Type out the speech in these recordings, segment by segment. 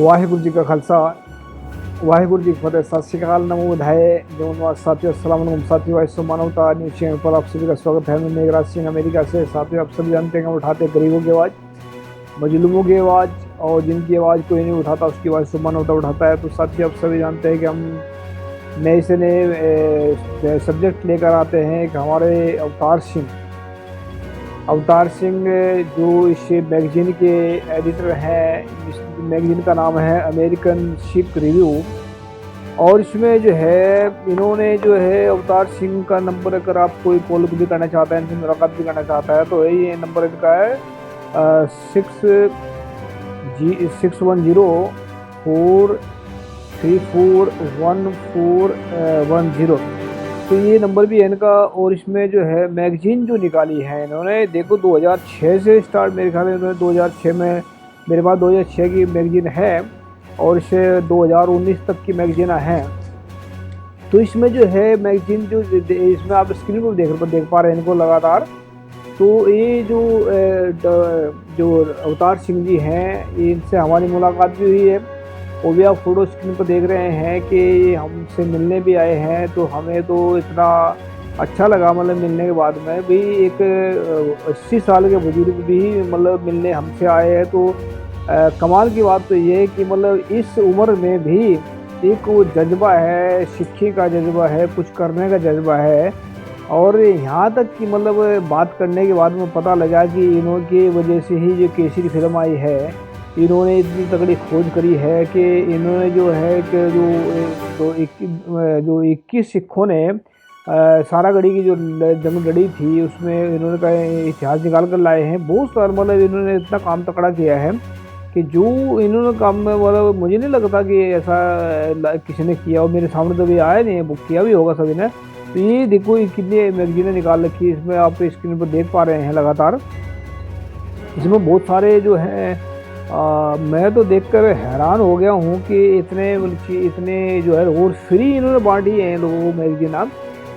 ਵਾਹਿਗੁਰੂ ਜੀ ਕਾ ਖਾਲਸਾ ਵਾਹਿਗुरु जी की फतेह। सत श्रीकाल, नमो बुधाए। जय साथियों, अस्सलाम वालेकुम साथियों। ऐसो मानवता न्यूज चैनल पर आप सभी का स्वागत है। मैं मेघराज सिंह अमेरिका से। साथियों, आप सभी जानते हैं कि हम उठाते हैं गरीबों की आवाज़, मजलूमों की आवाज़, और जिनकी आवाज़ कोई नहीं उठाता उसकी आवाज़ सो मानवता उठाता है। तो साथियों, आप सभी जानते हैं कि हम नए से नए सब्जेक्ट लेकर आते हैं कि हमारे अवतार सिंह जो इस मैगजीन के एडिटर हैं। इस मैगजीन का नाम है अमेरिकन शिप रिव्यू, और इसमें जो है इन्होंने जो है अवतार सिंह का नंबर, अगर आप कोई कॉल भी करना चाहता है, इनसे मुलाकात भी करना चाहता है, तो ये नंबर इनका है 61043414110। तो ये नंबर भी है इनका। और इसमें जो है मैगजीन जो निकाली है इन्होंने, देखो 2006 से स्टार्ट, मेरे ख्याल में इन्होंने 2006 में, मेरे पास 2006 की मैगजीन है और इसे 2019 तक की मैगजीन है। तो इसमें जो है मैगजीन जो इसमें आप स्क्रीन पर देख पा रहे हैं इनको लगातार। तो ये जो अवतार सिंह जी हैं, इनसे हमारी मुलाकात भी हुई है, वो भी आप फोटो स्क्रीन पर देख रहे हैं कि हमसे मिलने भी आए हैं। तो हमें तो इतना अच्छा लगा, मतलब मिलने के बाद में भी एक 80 साल के बुजुर्ग भी मतलब मिलने हमसे आए हैं। तो कमाल की बात तो ये है कि मतलब इस उम्र में भी एक वो जज्बा है, सिक्खी का जज्बा है, कुछ करने का जज्बा है। और यहाँ तक कि मतलब बात करने के बाद में पता लगा कि इन्होंने वजह से ही जो केसरी फिल्म आई है, इन्होंने इतनी तगड़ी खोज करी है कि इन्होंने जो है कि जो 21 सिखों ने सारागढ़ी की जो जंग लड़ी थी, उसमें इन्होंने का इतिहास निकाल कर लाए हैं। बहुत सारा मतलब इन्होंने इतना काम तकड़ा किया है कि जो इन्होंने काम में, मतलब मुझे नहीं लगता कि ऐसा किसी ने किया। और मेरे सामने तो भी आया नहीं है, बुक किया भी होगा सभी ने। तो ये देखो कितनी मैगजीनें निकाल रखी है, इसमें आप स्क्रीन पर देख पा रहे हैं लगातार। इसमें बहुत सारे जो हैं, मैं तो देखकर हैरान हो गया हूँ कि इतने जो है, और फ्री इन्होंने बांटी है लोगों को मैगजीन। आप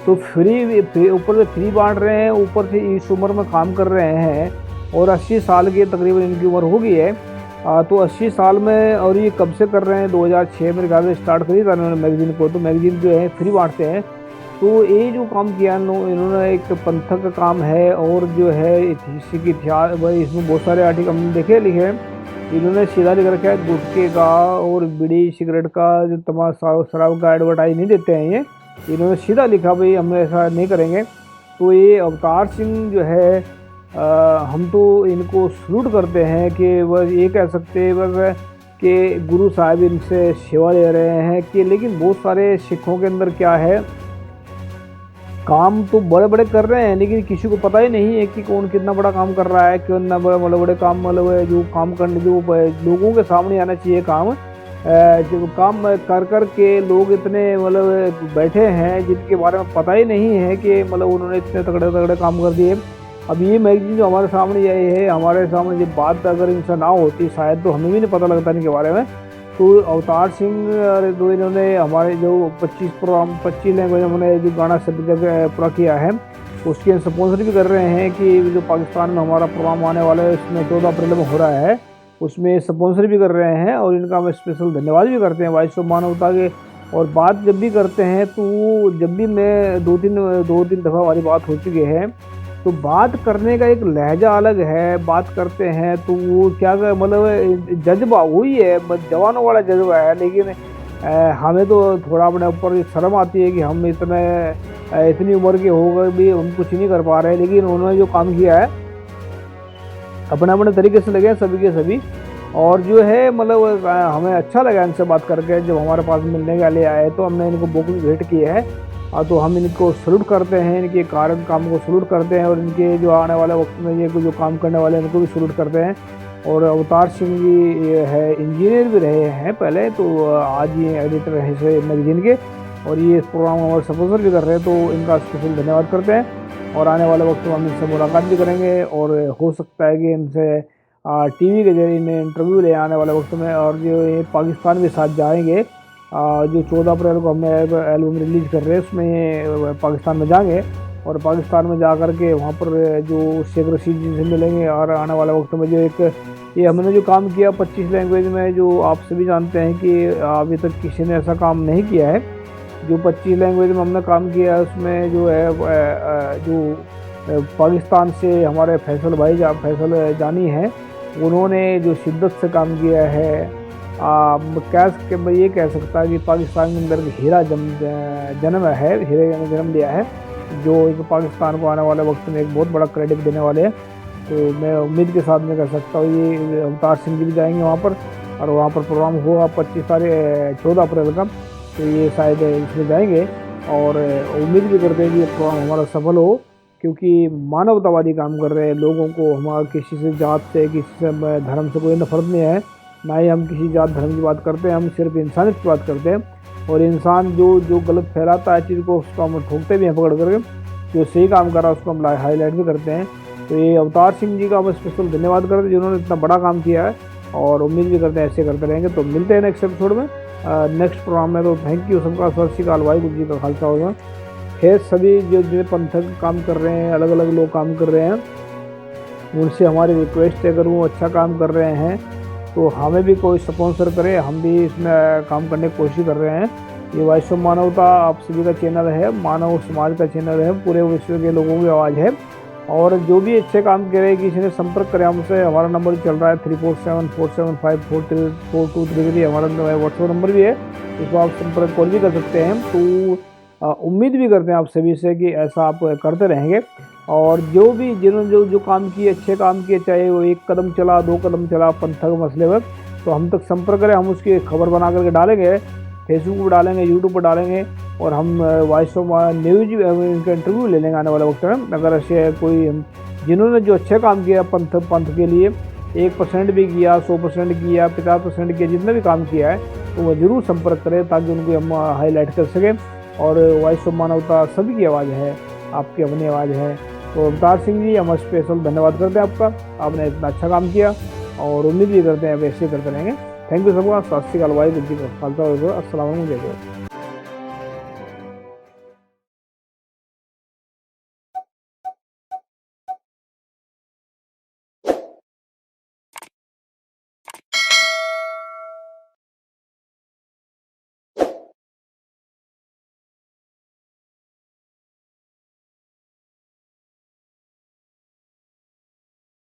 तो फ्री ऊपर से फ्री बांट रहे हैं, ऊपर से इस उम्र में काम कर रहे हैं, और 80 साल की तकरीबन इनकी उम्र हो गई है। तो 80 साल में, और ये कब से कर रहे हैं, 2006 मेरे ख्याल से स्टार्ट करी था इन्होंने मैगजीन को। तो मैगजीन जो है फ्री बांटते हैं। तो ये जो काम किया इन्होंने, एक पंथक का काम है, और जो है इतिहास, इसमें बहुत सारे आर्टिकल हमने देखे लिखे हैं। इन्होंने सीधा लिख रखा है गुटखे का और बीड़ी सिगरेट का, जो तमाम शराब का एडवर्टाइज नहीं देते हैं ये। इन्होंने सीधा लिखा भाई हम ऐसा नहीं करेंगे। तो ये अवतार सिंह जो है, हम तो इनको सल्यूट करते हैं कि बस ये कह सकते हैं बस कि गुरु साहब इनसे सेवा ले रहे हैं कि। लेकिन बहुत सारे सिखों के अंदर क्या है, काम तो बड़े बड़े कर रहे हैं, लेकिन किसी को पता ही नहीं है कि कौन कितना बड़ा काम कर रहा है, कौन ना बड़े काम, मतलब जो काम करने, जो लोगों के सामने आना चाहिए काम, जो काम कर के लोग इतने मतलब बैठे हैं जिनके बारे में पता ही नहीं है कि मतलब उन्होंने इतने तगड़े तगड़े काम कर दिए। अब ये मैगजीन जो हमारे सामने आई है, हमारे सामने ये बात अगर इनसे ना होती शायद, तो हमें भी नहीं पता लगता इनके बारे में। तो अवतार सिंह और जो इन्होंने हमारे जो 25 लैंग्वेज हमने जो गाना सब जगह पूरा किया है, उसके स्पॉन्सर भी कर रहे हैं कि जो पाकिस्तान में हमारा प्रोग्राम आने वाला है, उसमें 14 अप्रैल में हो रहा है, उसमें स्पॉन्सर भी कर रहे हैं। और इनका हम स्पेशल धन्यवाद भी करते हैं वॉइस ऑफ मानवता के। और बात जब भी करते हैं तो जब भी मैं दो तीन दफ़ा हमारी बात हो चुकी है, तो बात करने का एक लहजा अलग है। बात करते हैं तो वो क्या मतलब जज्बा वही है, जवानों वाला जज्बा है। लेकिन हमें तो थोड़ा अपने ऊपर शर्म आती है कि हम इतनी उम्र के हो गए भी हम कुछ नहीं कर पा रहे। लेकिन उन्होंने जो काम किया है अपने अपने तरीके से लगे सभी के सभी। और जो है मतलब हमें अच्छा लगा इनसे बात करके। जब हमारे पास मिलने के लिए आए तो हमने इनको बुक भी भेंट की है। तो हम इनको सल्यूट करते हैं, इनके काम को सल्यूट करते हैं, और इनके जो आने वाले वक्त में ये जो काम करने वाले हैं इनको भी सल्यूट करते हैं। और अवतार सिंह जी ये है इंजीनियर भी रहे हैं पहले, तो आज ये एडिटर हैं इस मैगजीन के, और ये इस प्रोग्राम में हमारे स्पॉन्सर भी कर रहे हैं। तो इनका स्पेशल धन्यवाद करते हैं। और आने वाले वक्त में हम इनसे मुलाकात भी करेंगे, और हो सकता है कि इनसे टीवी के जरिए इन्हें इंटरव्यू ले आने वाले वक्त में। और जो ये पाकिस्तान के साथ जाएंगे, जो 14 अप्रैल को हमने एल्बम रिलीज़ कर रहे हैं, उसमें पाकिस्तान में जाएंगे। और पाकिस्तान में जा कर के वहाँ पर जो शेख रशीद जी से मिलेंगे। और आने वाले वक्त में जो एक ये हमने जो काम किया 25 लैंग्वेज में, जो आप सभी जानते हैं कि अभी तक किसी ने ऐसा काम नहीं किया है। जो 25 लैंग्वेज में हमने काम किया है उसमें जो है जो पाकिस्तान से हमारे फैसल जानी है, उन्होंने जो शिद्दत से काम किया है। मैं ये कह सकता है कि पाकिस्तान के अंदर हीरा जन्म है, हीरे ने जन्म लिया है, जो एक पाकिस्तान को आने वाले वक्त में एक बहुत बड़ा क्रेडिट देने वाले हैं। तो मैं उम्मीद के साथ में कह सकता हूँ ये अवतार सिंह जी भी जाएंगे वहाँ पर, और वहाँ पर प्रोग्राम होगा 14 अप्रैल का। तो ये शायद इसमें जाएंगे और उम्मीद भी करते हैं कि ये प्रोग्राम हमारा सफल हो, क्योंकि मानवतावादी काम कर रहे हैं। लोगों को हमारा किसी से जात से, किसी से धर्म से कोई नफरत नहीं है, ना ही हम किसी जात धर्म की बात करते हैं। हम सिर्फ इंसानियत की बात करते हैं, और इंसान जो गलत फैलाता है चीज़ को उसको हम ठोकते भी हैं पकड़ करके, जो सही काम कर रहा है उसको हम हाईलाइट भी करते हैं। तो ये अवतार सिंह जी का हम स्पेशल धन्यवाद करते हैं जिन्होंने इतना बड़ा काम किया है, और उम्मीद भी करते हैं ऐसे करते रहेंगे। तो मिलते हैं नेक्स्ट एपिसोड में, नेक्स्ट प्रोग्राम में। तो थैंक यू सबका, सत श्री अकाल, वाहिगुरू जी का खालसा होगा। है सभी जो पंथक काम कर रहे हैं, अलग अलग लोग काम कर रहे हैं, उनसे हमारी रिक्वेस्ट है अगर वो अच्छा काम कर रहे हैं तो हमें भी कोई स्पॉन्सर करे, हम भी इसमें काम करने की कोशिश कर रहे हैं। ये वॉइस ऑफ मानवता आप सभी का चैनल है, मानव समाज का चैनल है, पूरे विश्व के लोगों की आवाज़ है। और जो भी अच्छे काम करे, किसी ने संपर्क करे हमसे, हमारा नंबर चल रहा है 3474754233 हमारा व्हाट्सएप नंबर भी है, इसको आप संपर्क कॉल भी कर सकते हैं। तो उम्मीद भी करते हैं आप सभी से कि ऐसा आप करते रहेंगे। और जो भी जिन्होंने जो काम किए, अच्छे काम किए, चाहे वो 1 कदम चला, 2 कदम चला पंथक मसले में, तो हम तक संपर्क करें, हम उसकी खबर बना करके डालेंगे, फेसबुक पर डालेंगे, यूट्यूब पर डालेंगे, और हम वॉइस ऑफ न्यूज इनका इंटरव्यू ले लेंगे आने वाले वक्त में। अगर ऐसे कोई जिन्होंने जो अच्छे काम किया पंथ के लिए, 1% भी किया, 100% किया, 50% किया, जितना भी काम किया है, तो वह जरूर संपर्क करें ताकि उनको हम हाईलाइट कर सकें। और वॉइस ऑफ मानवता सभी की आवाज़ है, आपकी अपनी आवाज़ है। तो अवतार सिंह जी हम स्पेशल धन्यवाद करते हैं आपका, आपने इतना अच्छा काम किया, और उम्मीद भी करते हैं वैसे करते रहेंगे। थैंक यू सबका, सत श्री अकाल, वाहिगुरू जी का खालसा, अस्सलाम वालेकुम।